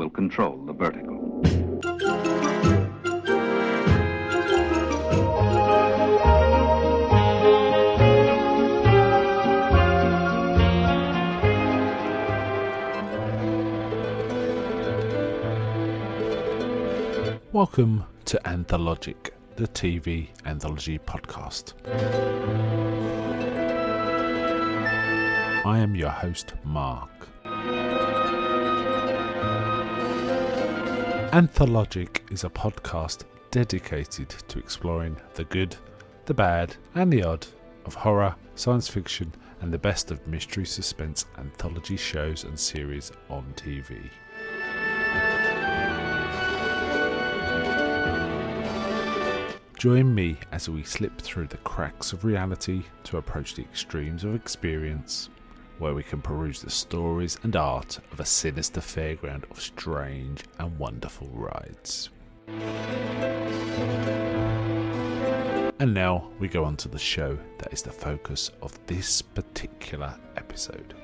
will control the vertical. Welcome to Anthologic, the TV anthology podcast. I am your host, Mark. Anthologic is a podcast dedicated to exploring the good, the bad, and the odd of horror, science fiction, and the best of mystery suspense anthology shows and series on TV. Join me as we slip through the cracks of reality to approach the extremes of experience, where we can peruse the stories and art of a sinister fairground of strange and wonderful rides. And now we go on to the show that is the focus of this particular episode.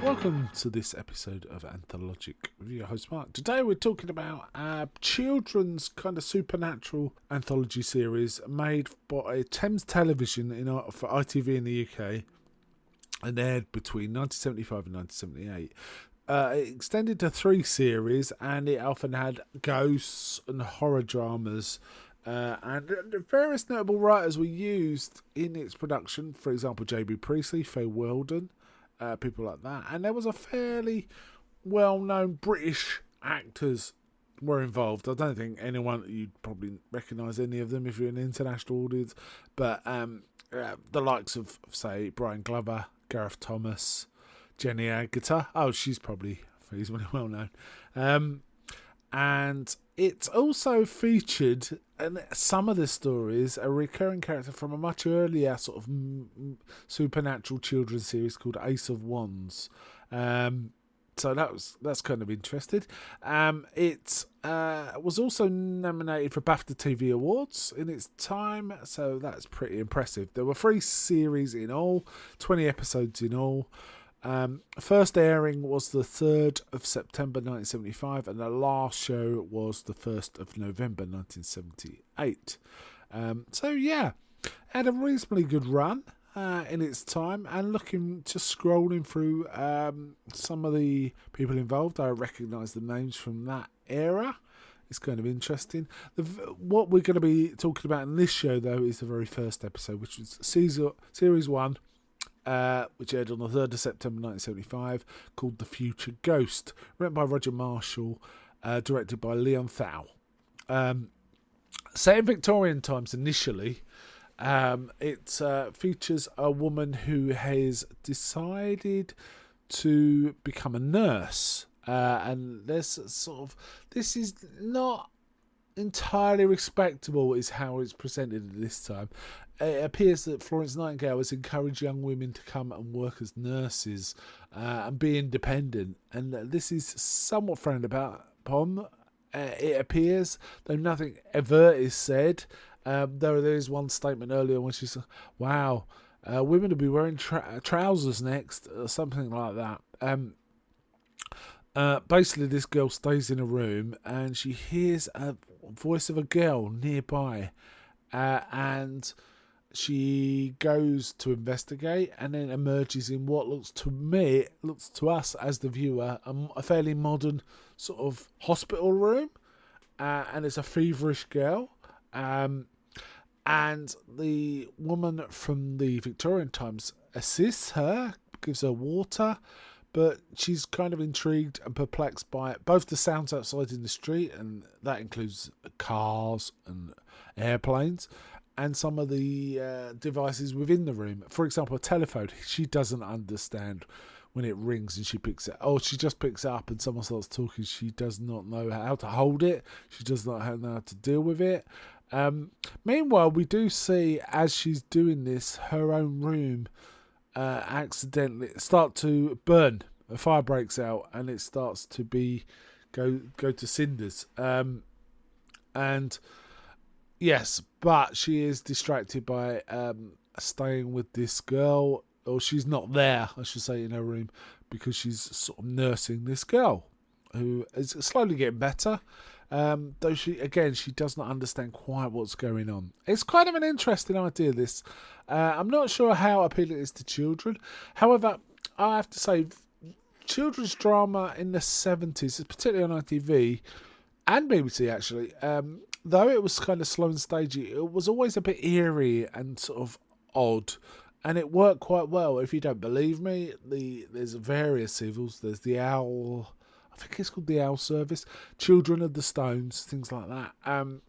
Welcome to this episode of Anthologic with your host Mark. Today we're talking about a children's kind of supernatural anthology series made by Thames Television for ITV in the UK and aired between 1975 and 1978. It extended to 3 series and it often had ghosts and horror dramas. And various notable writers were used in its production. For example, J.B. Priestley, Faye Weldon. People like that, and there was a fairly well-known British actors were involved. I don't think you'd probably recognise any of them if you're an international audience, but the likes of, say, Brian Glover, Gareth Thomas, Jenny Agutter. Oh, she's probably reasonably well known. And it's also featured in some of the stories a recurring character from a much earlier sort of supernatural children's series called Ace of Wands. So that's kind of interesting. It was also nominated for BAFTA TV Awards in its time, so that's pretty impressive. There were 3 series in all, 20 episodes in all. First airing was the 3rd of September 1975 and the last show was the 1st of November 1978. So yeah, had a reasonably good run in its time, and scrolling through some of the people involved, I recognise the names from that era. It's kind of interesting. What we're going to be talking about in this show though is the very first episode, which was Series 1. Which aired on the 3rd of September 1975, called The Future Ghost, written by Roger Marshall, directed by Leon Thau. Set in Victorian times initially, it features a woman who has decided to become a nurse, and this is not entirely respectable is how it's presented at this time. It appears that Florence Nightingale has encouraged young women to come and work as nurses and be independent, and this is somewhat frowned upon. It appears, though nothing ever is said, though there is one statement earlier when she said, wow, women will be wearing trousers next, or something like that. Basically, this girl stays in a room and she hears a voice of a girl nearby, and she goes to investigate and then emerges in what looks to us as the viewer, a fairly modern sort of hospital room, and it's a feverish girl, and the woman from the Victorian times assists her, gives her water, but she's kind of intrigued and perplexed by both the sounds outside in the street, and that includes cars and airplanes, and some of the devices within the room. For example, a telephone. She doesn't understand when it rings and she picks it. Oh, she just picks it up and someone starts talking. She does not know how to hold it. She does not know how to deal with it. Meanwhile, we do see, as she's doing this, her own room accidentally start to burn. A fire breaks out and it starts to go to cinders. And yes, but she is distracted by staying with this girl or she's not there, I should say, in her room, because she's sort of nursing this girl who is slowly getting better. Though she does not understand quite what's going on. It's kind of an interesting idea, this. I'm not sure how appealing it is to children. However, I have to say, children's drama in the 70s, particularly on ITV and BBC actually, though it was kind of slow and stagey, it was always a bit eerie and sort of odd. And it worked quite well. If you don't believe me, there's various serials. There's the Owl, I think it's called the Owl Service, Children of the Stones, things like that.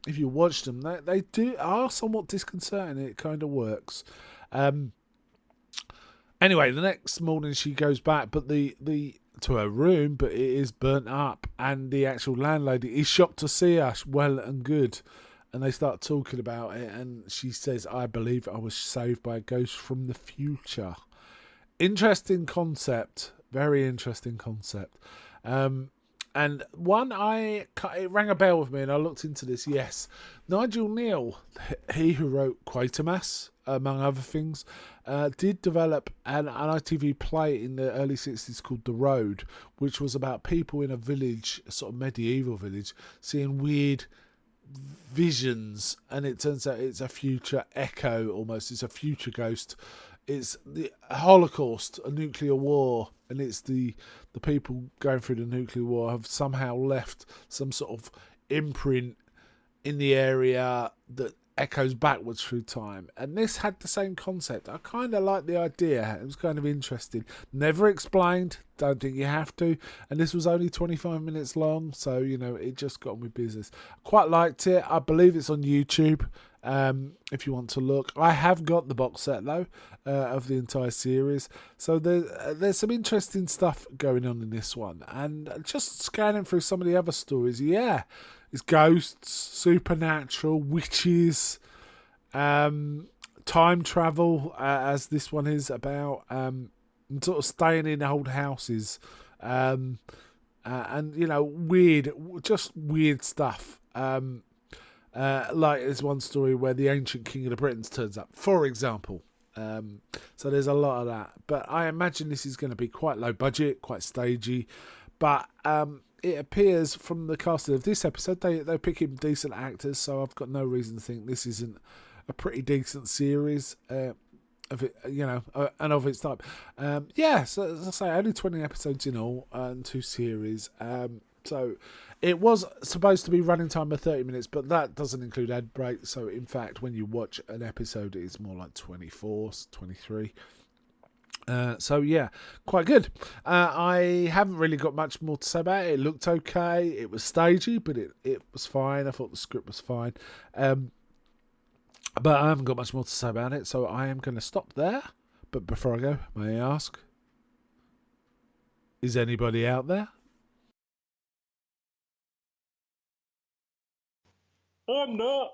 If you watch them, they are somewhat disconcerting. It kind of works. Anyway, the next morning she goes back, but to her room, but it is burnt up, and the actual landlady is shocked to see her, well and good. And they start talking about it, and she says, I believe I was saved by a ghost from the future. Interesting concept. Very interesting concept. And one, it rang a bell with me, and I looked into this. Yes, Nigel Neal, he who wrote Quatermass, among other things, did develop an ITV play in the early 60s called The Road, which was about people in a village, a sort of medieval village, seeing weird visions, and it turns out it's a future echo almost. It's a future ghost. It's the Holocaust, a nuclear war, and it's the people going through the nuclear war have somehow left some sort of imprint in the area that echoes backwards through time. And this had the same concept. I kind of liked the idea. It was kind of interesting. Never explained. Don't think you have to. And this was only 25 minutes long, so, it just got on with business. Quite liked it. I believe it's on YouTube, if you want to look. I have got the box set, though, of the entire series. So there's some interesting stuff going on in this one. And just scanning through some of the other stories, it's ghosts, supernatural, witches, time travel, as this one is about, and sort of staying in old houses, and weird stuff. Like there's one story where the ancient king of the Britons turns up, for example. So there's a lot of that. But I imagine this is going to be quite low budget, quite stagey. But it appears from the casting of this episode, they're picking decent actors, so I've got no reason to think this isn't a pretty decent series of it, and of its type. So as I say, only 20 episodes in all, and 2 series. So it was supposed to be running time of 30 minutes, but that doesn't include ad breaks. So in fact, when you watch an episode, it's more like 24, 23. Quite good. I haven't really got much more to say about it. It looked okay. It was stagey, but it was fine. I thought the script was fine. But I haven't got much more to say about it, so I am going to stop there. But before I go, may I ask, is anybody out there? I'm not.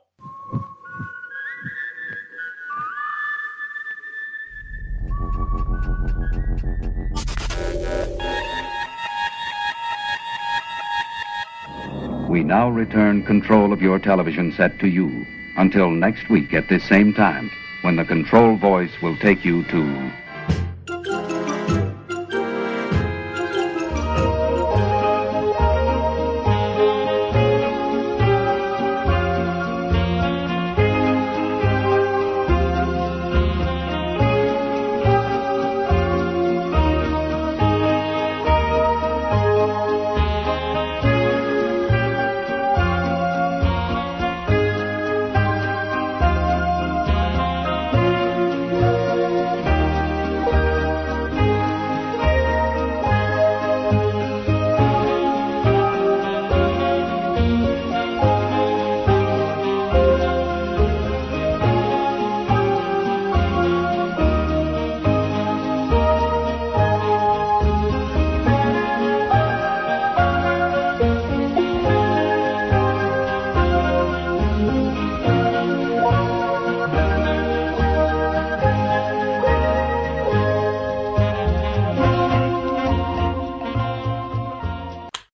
We now return control of your television set to you until next week at this same time, when the control voice will take you to